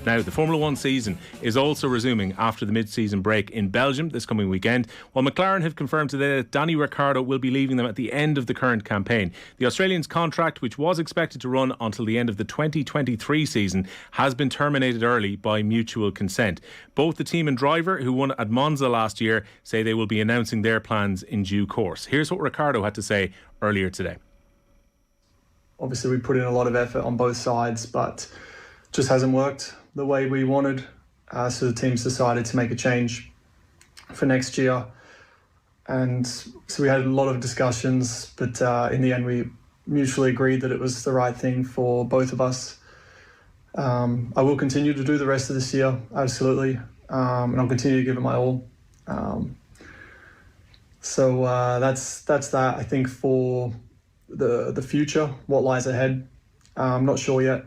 Now, the Formula 1 season is also resuming after the mid-season break in Belgium this coming weekend, while McLaren have confirmed today that Danny Ricciardo will be leaving them at the end of the current campaign. The Australian's contract, which was expected to run until the end of the 2023 season, has been terminated early by mutual consent. Both the team and driver, who won at Monza last year, say they will be announcing their plans in due course. Here's what Ricciardo had to say earlier today. Obviously, we put in a lot of effort on both sides, but just hasn't worked the way we wanted. So the team's decided to make a change for next year. And so we had a lot of discussions, but in the end, we mutually agreed that it was the right thing for both of us. I will continue to do the rest of this year, absolutely. And I'll continue to give it my all. So that's that. I think for the future, what lies ahead, I'm not sure yet.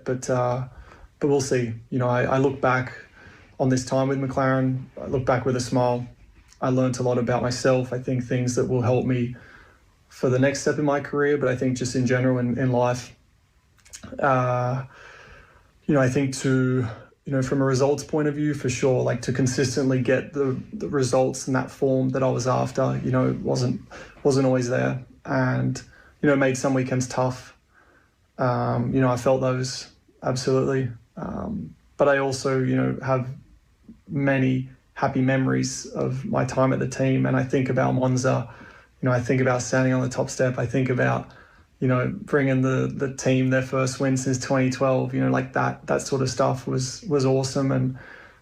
But we'll see. You know, I look back on this time with McLaren. I look back with a smile. I learned a lot about myself. I think things that will help me for the next step in my career, but I think just in general in life. You know, I think from a results point of view, for sure, like to consistently get the results in that form that I was after, you know, wasn't always there. And, you know, it made some weekends tough. You know, I felt those, absolutely. But I also, you know, have many happy memories of my time at the team. And I think about Monza, you know, I think about standing on the top step. I think about, you know, bringing the team their first win since 2012, you know, like that sort of stuff was awesome. And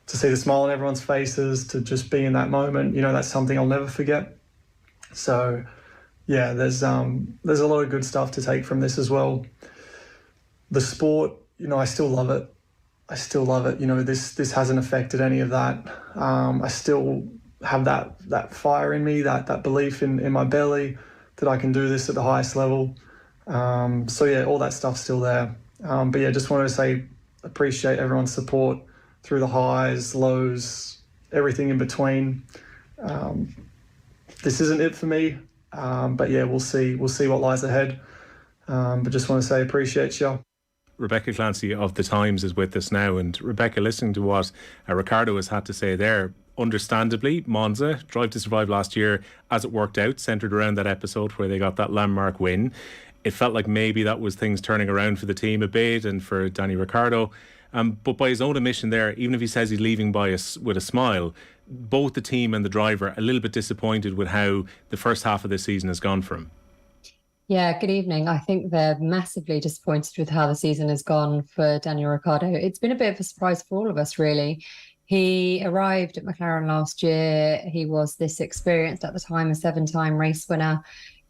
to see the smile on everyone's faces, to just be in that moment, you know, that's something I'll never forget. So, yeah, there's a lot of good stuff to take from this as well. The sport, you know, I still love it. You know, this hasn't affected any of that. I still have that fire in me, that belief in my belly that I can do this at the highest level. So yeah, all that stuff's still there. But yeah, just wanted to say, appreciate everyone's support through the highs, lows, everything in between. This isn't it for me. But yeah, we'll see what lies ahead. But just want to say, appreciate you. Rebecca Clancy of The Times is with us now. And Rebecca, listening to what Ricciardo has had to say there, understandably, Monza, Drive to Survive last year, as it worked out, centred around that episode where they got that landmark win. It felt like maybe that was things turning around for the team a bit and for Danny Ricciardo. But by his own admission there, even if he says he's leaving with a smile, both the team and the driver a little bit disappointed with how the first half of this season has gone for him. Yeah, good evening. I think they're massively disappointed with how the season has gone for Daniel Ricciardo. It's been a bit of a surprise for all of us, really. He arrived at McLaren last year. He was this experienced at the time, a 7-time race winner.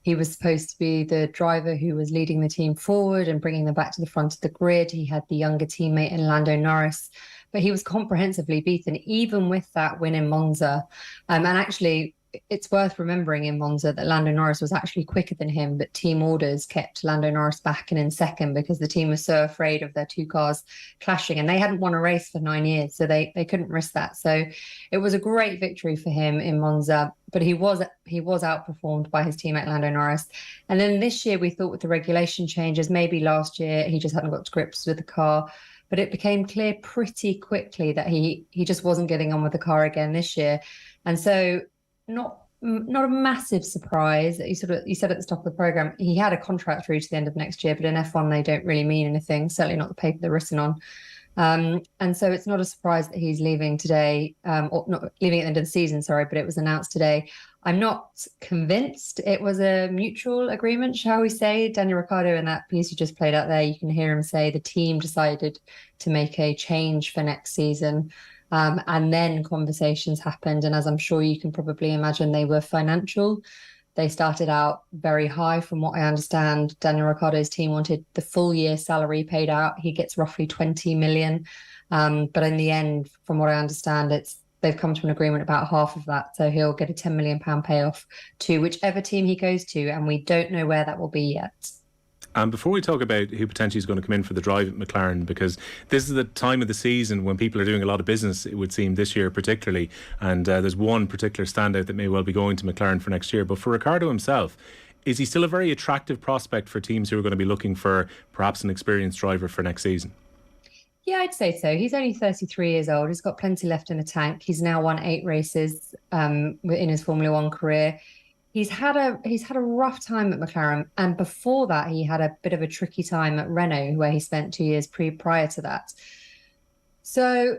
He was supposed to be the driver who was leading the team forward and bringing them back to the front of the grid. He had the younger teammate in Lando Norris, but he was comprehensively beaten, even with that win in Monza. And actually, it's worth remembering in Monza that Lando Norris was actually quicker than him, but team orders kept Lando Norris back and in second because the team was so afraid of their two cars clashing, and they hadn't won a race for 9 years, so they couldn't risk that. So it was a great victory for him in Monza, but he was outperformed by his teammate Lando Norris. And then this year we thought with the regulation changes, maybe last year he just hadn't got to grips with the car, but it became clear pretty quickly that he just wasn't getting on with the car again this year. And so not a massive surprise. You said at the top of the programme, he had a contract through to the end of next year, but in F1 they don't really mean anything, certainly not the paper they're written on. And so it's not a surprise that he's leaving today, or not leaving at the end of the season, sorry, but it was announced today. I'm not convinced it was a mutual agreement, shall we say. Daniel Ricciardo, in that piece you just played out there, you can hear him say the team decided to make a change for next season. And then conversations happened. And as I'm sure you can probably imagine, they were financial. They started out very high. From what I understand, Daniel Ricciardo's team wanted the full year salary paid out. He gets roughly 20 million. But in the end, from what I understand, they've come to an agreement about half of that. So he'll get a £10 million payoff to whichever team he goes to. And we don't know where that will be yet. And before we talk about who potentially is going to come in for the drive at McLaren, because this is the time of the season when people are doing a lot of business, it would seem, this year particularly, and there's one particular standout that may well be going to McLaren for next year. But for Ricciardo himself, is he still a very attractive prospect for teams who are going to be looking for perhaps an experienced driver for next season? Yeah, I'd say so. He's only 33 years old. He's got plenty left in the tank. He's now won 8 races in his Formula One career. He's had a rough time at McLaren, and before that, he had a bit of a tricky time at Renault, where he spent 2 years prior to that. So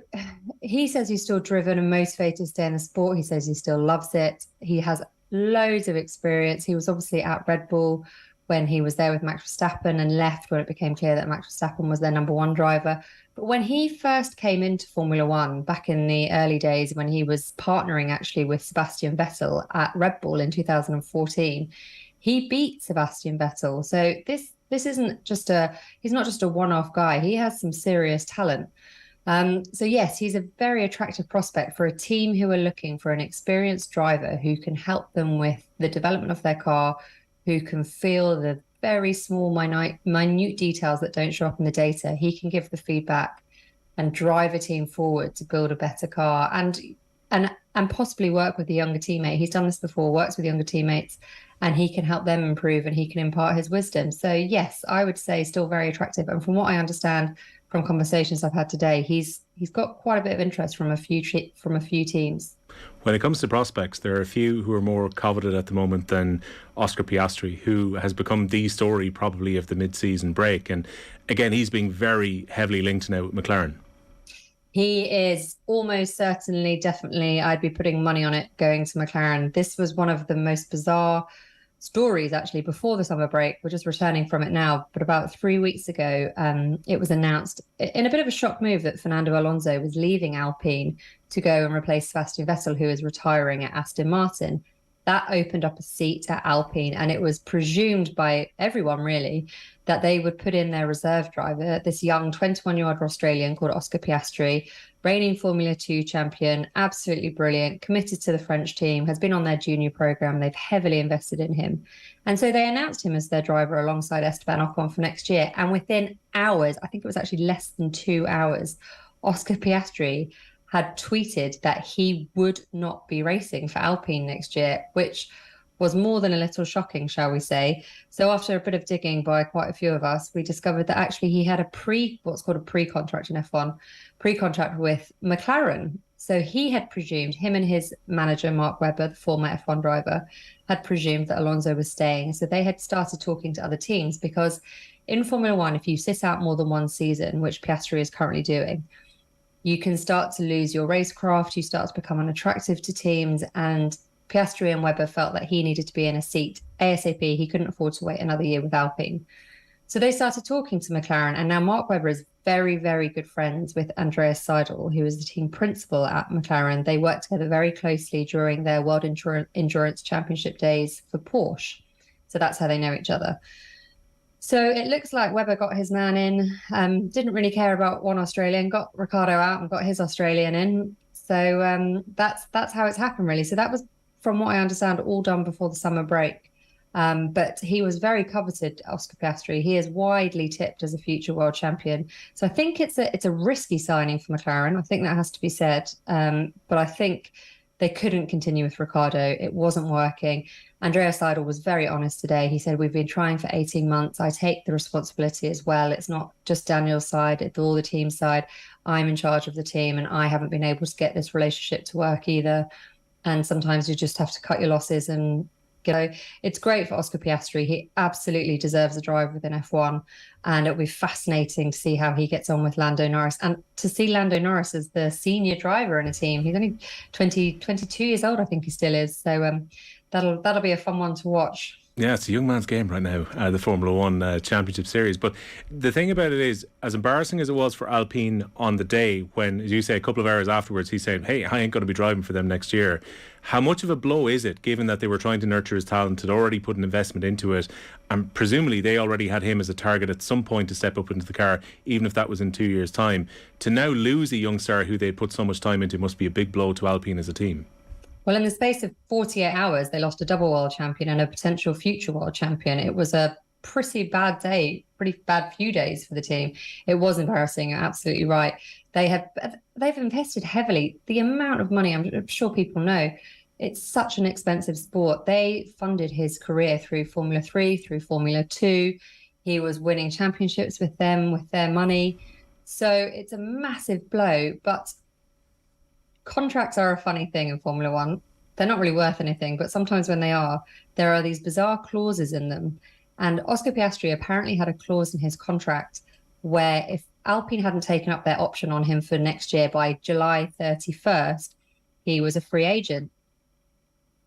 he says he's still driven and motivated to stay in the sport. He says he still loves it. He has loads of experience. He was obviously at Red Bull when he was there with Max Verstappen and left when it became clear that Max Verstappen was their number one driver. But when he first came into Formula One back in the early days, when he was partnering actually with Sebastian Vettel at Red Bull in 2014, he beat Sebastian Vettel. So this isn't just he's not just a one-off guy. He has some serious talent. So yes, he's a very attractive prospect for a team who are looking for an experienced driver who can help them with the development of their car, who can feel the very small, minute details that don't show up in the data. He can give the feedback and drive a team forward to build a better car and possibly work with the younger teammate. He's done this before, works with younger teammates, and he can help them improve and he can impart his wisdom. So yes, I would say still very attractive. And from what I understand from conversations I've had today, he's got quite a bit of interest from a few teams. When it comes to prospects, there are a few who are more coveted at the moment than Oscarpiastre, who has become the story probably of the mid-season break. And again, he's being very heavily linked now with McLaren. He is almost certainly, definitely, I'd be putting money on it going to McLaren. This was one of the most bizarre stories actually before the summer break. We're just returning from it now, but about 3 weeks ago, it was announced in a bit of a shock move that Fernando Alonso was leaving Alpine to go and replace Sebastian Vettel, who is retiring at Aston Martin. That opened up a seat at Alpine, and it was presumed by everyone really that they would put in their reserve driver, this young 21-year-old Australian called Oscarpiastre, reigning Formula 2 champion, absolutely brilliant, committed to the French team, has been on their junior program. They've heavily invested in him. And so they announced him as their driver alongside Esteban Ocon for next year. And within hours, I think it was actually less than 2 hours, Oscarpiastre had tweeted that he would not be racing for Alpine next year, which was more than a little shocking, shall we say. So after a bit of digging by quite a few of us, we discovered that actually he had what's called a pre-contract in F1, pre-contract with McLaren. So he had presumed, him and his manager, Mark Webber, the former F1 driver, had presumed that Alonso was staying. So they had started talking to other teams, because in Formula One, if you sit out more than one season, which Piastri is currently doing, you can start to lose your racecraft, you start to become unattractive to teams, and Piastri and Webber felt that he needed to be in a seat ASAP. He couldn't afford to wait another year with Alpine. So they started talking to McLaren, and now Mark Webber is very, very good friends with Andreas Seidel, who is the team principal at McLaren. They worked together very closely during their World Endurance Championship days for Porsche. So that's how they know each other. So it looks like Webber got his man in, didn't really care about one Australian, got Ricciardo out and got his Australian in. So that's how it's happened, really. So that was, from what I understand, all done before the summer break. But he was very coveted, Oscarpiastre. He is widely tipped as a future world champion. So I think it's a risky signing for McLaren. I think that has to be said. But I think they couldn't continue with Ricciardo. It wasn't working. Andreas Seidel was very honest today. He said, we've been trying for 18 months. I take the responsibility as well. It's not just Daniel's side, it's all the team's side. I'm in charge of the team, and I haven't been able to get this relationship to work either. And sometimes you just have to cut your losses and go. It's great for Oscarpiastre. He absolutely deserves a drive within F1. And it'll be fascinating to see how he gets on with Lando Norris, and to see Lando Norris as the senior driver in a team. He's only 22 years old, I think he still is. So that'll be a fun one to watch. Yeah, it's a young man's game right now, the Formula One Championship Series. But the thing about it is, as embarrassing as it was for Alpine on the day when, as you say, a couple of hours afterwards, he said, hey, I ain't going to be driving for them next year. How much of a blow is it, given that they were trying to nurture his talent, had already put an investment into it, and presumably they already had him as a target at some point to step up into the car, even if that was in 2 years' time. To now lose a young star who they'd put so much time into must be a big blow to Alpine as a team. Well, in the space of 48 hours, they lost a double world champion and a potential future world champion. It was a pretty bad day, pretty bad few days for the team. It was embarrassing. You're absolutely right. They've invested heavily. The amount of money, I'm sure people know, it's such an expensive sport. They funded his career through Formula 3, through Formula 2. He was winning championships with them, with their money. So it's a massive blow, but contracts are a funny thing in Formula One. They're not really worth anything, but sometimes when they are, there are these bizarre clauses in them. And Oscarpiastre apparently had a clause in his contract where if Alpine hadn't taken up their option on him for next year by July 31st, he was a free agent.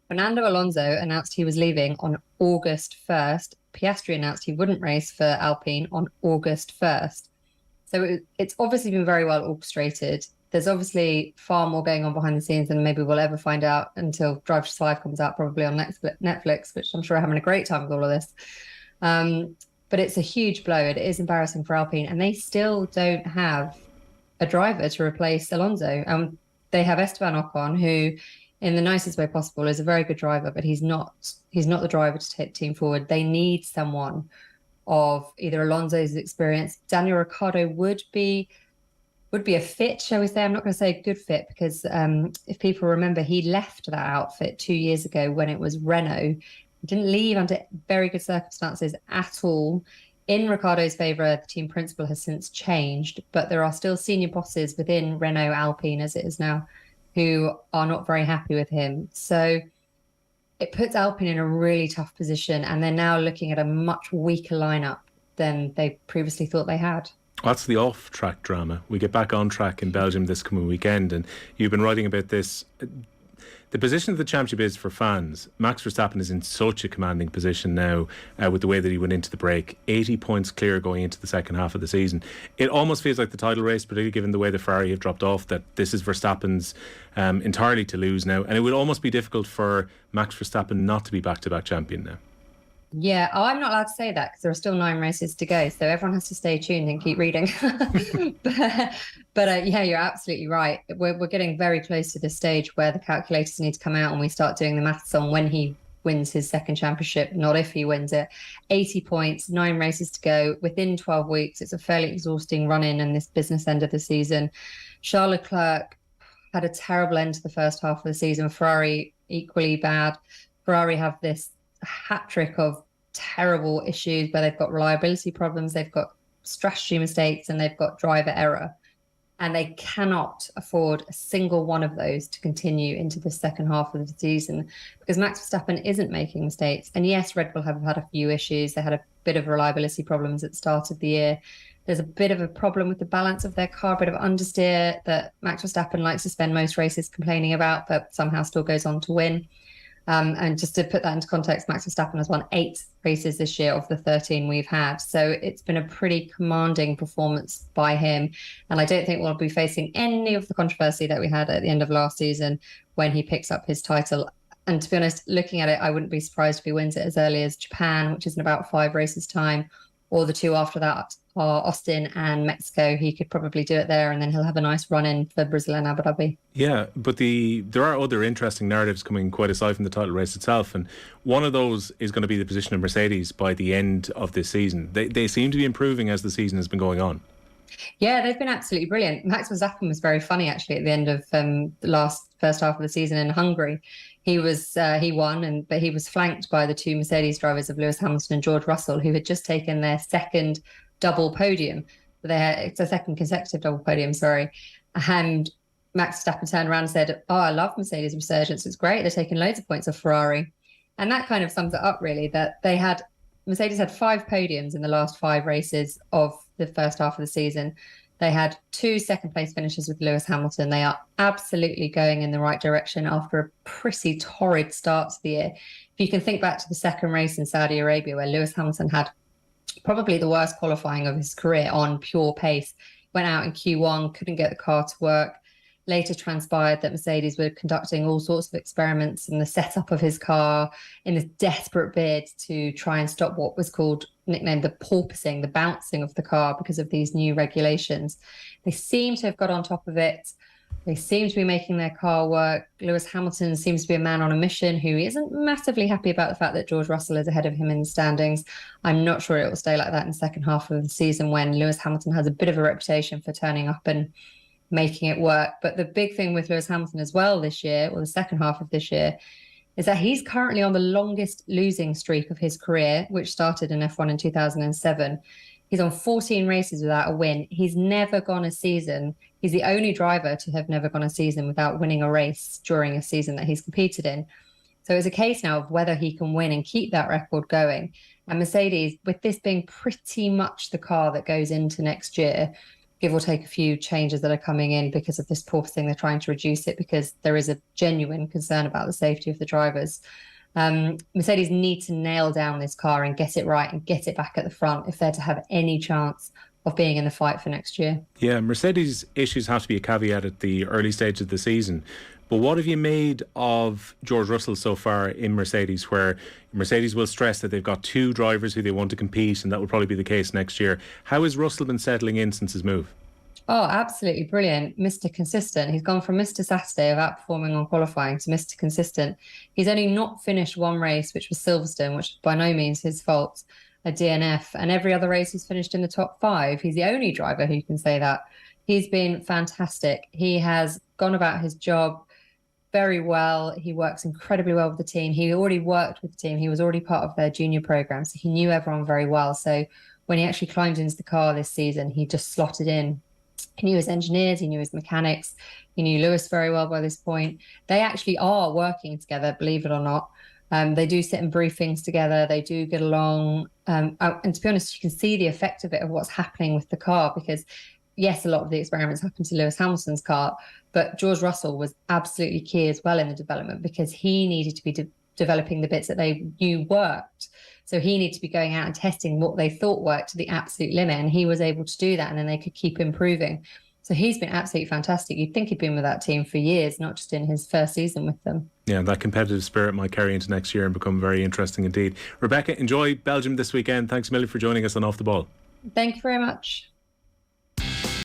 Fernando Alonso announced he was leaving on August 1st. Piastri announced he wouldn't race for Alpine on August 1st. So it's obviously been very well orchestrated. There's obviously far more going on behind the scenes than maybe we'll ever find out until Drive to Survive comes out, probably on Netflix, which I'm sure are having a great time with all of this. But it's a huge blow. It is embarrassing for Alpine, and they still don't have a driver to replace Alonso. They have Esteban Ocon, who, in the nicest way possible, is a very good driver, but he's not the driver to take the team forward. They need someone of either Alonso's experience. Daniel Ricciardo would be a fit, shall we say. I'm not going to say a good fit, because if people remember, he left that outfit 2 years ago when it was Renault. He didn't leave under very good circumstances at all. In Ricciardo's favour, the team principal has since changed, but there are still senior bosses within Renault Alpine, as it is now, who are not very happy with him. So it puts Alpine in a really tough position, and they're now looking at a much weaker lineup than they previously thought they had. That's the off-track drama. We get back on track in Belgium this coming weekend, and you've been writing about this. The position of the championship is for fans. Max Verstappen is in such a commanding position now with the way that he went into the break. 80 points clear going into the second half of the season. It almost feels like the title race, particularly given the way the Ferrari have dropped off, that this is Verstappen's entirely to lose now. And it would almost be difficult for Max Verstappen not to be back-to-back champion now. Yeah, I'm not allowed to say that because there are still 9 races to go. So everyone has to stay tuned and keep reading. but yeah, you're absolutely right. We're getting very close to the stage where the calculators need to come out and we start doing the maths on when he wins his second championship, not if he wins it. 80 points, 9 races to go within 12 weeks. It's a fairly exhausting run-in in this business end of the season. Charles Leclerc had a terrible end to the first half of the season. Ferrari equally bad. Ferrari have this hat trick of terrible issues where they've got reliability problems, they've got strategy mistakes, and they've got driver error. And they cannot afford a single one of those to continue into the second half of the season, because Max Verstappen isn't making mistakes. And yes, Red Bull have had a few issues. They had a bit of reliability problems at the start of the year. There's a bit of a problem with the balance of their car, a bit of understeer that Max Verstappen likes to spend most races complaining about, but somehow still goes on to win. And just to put that into context, Max Verstappen has won 8 races this year of the 13 we've had. So it's been a pretty commanding performance by him. And I don't think we'll be facing any of the controversy that we had at the end of last season when he picks up his title. And to be honest, looking at it, I wouldn't be surprised if he wins it as early as Japan, which is in about 5 races' time, or the 2 after that are Austin and Mexico. He could probably do it there, and then he'll have a nice run in for Brazil and Abu Dhabi. Yeah, but there are other interesting narratives coming quite aside from the title race itself, and one of those is going to be the position of Mercedes by the end of this season. They seem to be improving as the season has been going on. Yeah, they've been absolutely brilliant. Max Verstappen was very funny actually at the end of the first half of the season in Hungary. He won, but he was flanked by the 2 Mercedes drivers of Lewis Hamilton and George Russell, who had just taken their second double podium. It's a second consecutive double podium, sorry. And Max Verstappen turned around and said, "Oh, I love Mercedes' resurgence. It's great. They're taking loads of points off Ferrari." And that kind of sums it up, really, that Mercedes had 5 podiums in the last 5 races of the first half of the season. They had 2 second-place finishes with Lewis Hamilton. They are absolutely going in the right direction after a pretty torrid start to the year. If you can think back to the second race in Saudi Arabia, where Lewis Hamilton had probably the worst qualifying of his career on pure pace, went out in Q1, couldn't get the car to work. Later transpired that Mercedes were conducting all sorts of experiments in the setup of his car in this desperate bid to try and stop what was nicknamed the porpoising, the bouncing of the car because of these new regulations. They seem to have got on top of it. They seem to be making their car work. Lewis Hamilton seems to be a man on a mission who isn't massively happy about the fact that George Russell is ahead of him in the standings. I'm not sure it will stay like that in the second half of the season when Lewis Hamilton has a bit of a reputation for turning up and making it work. But the big thing with Lewis Hamilton as well this year, or the second half of this year, is that he's currently on the longest losing streak of his career, which started in F1 in 2007. He's on 14 races without a win. He's never gone a season. He's the only driver to have never gone a season without winning a race during a season that he's competed in. So it's a case now of whether he can win and keep that record going. And Mercedes, with this being pretty much the car that goes into next year, give or take a few changes that are coming in because of this porpoising, they're trying to reduce it because there is a genuine concern about the safety of the drivers. Mercedes need to nail down this car and get it right and get it back at the front if they're to have any chance of being in the fight for next year. Yeah, Mercedes issues have to be a caveat at the early stage of the season. But what have you made of George Russell so far in Mercedes, where Mercedes will stress that they've got two drivers who they want to compete, and that will probably be the case next year. How has Russell been settling in since his move? Oh, absolutely brilliant. Mr. Consistent. He's gone from Mr. Saturday of outperforming on qualifying to Mr. Consistent. He's only not finished one race, which was Silverstone, which by no means his fault, a DNF. And every other race he's finished in the top 5. He's the only driver who can say that. He's been fantastic. He has gone about his job very well. He works incredibly well with the team. He already worked with the team. He was already part of their junior program, so he knew everyone very well. So when he actually climbed into the car this season, he just slotted in. He knew his engineers, he knew his mechanics, he knew Lewis very well by this point. They actually are working together, believe it or not. They do sit in briefings together. They do get along. And to be honest, you can see the effect of it, of what's happening with the car, because yes, a lot of the experiments happened to Lewis Hamilton's car, but George Russell was absolutely key as well in the development, because he needed to be developing the bits that they knew worked. So he needed to be going out and testing what they thought worked to the absolute limit, and he was able to do that, and then they could keep improving. So he's been absolutely fantastic. You'd think he'd been with that team for years, not just in his first season with them. Yeah, that competitive spirit might carry into next year and become very interesting indeed. Rebecca, enjoy Belgium this weekend. Thanks a million for joining us on Off the Ball. Thank you very much.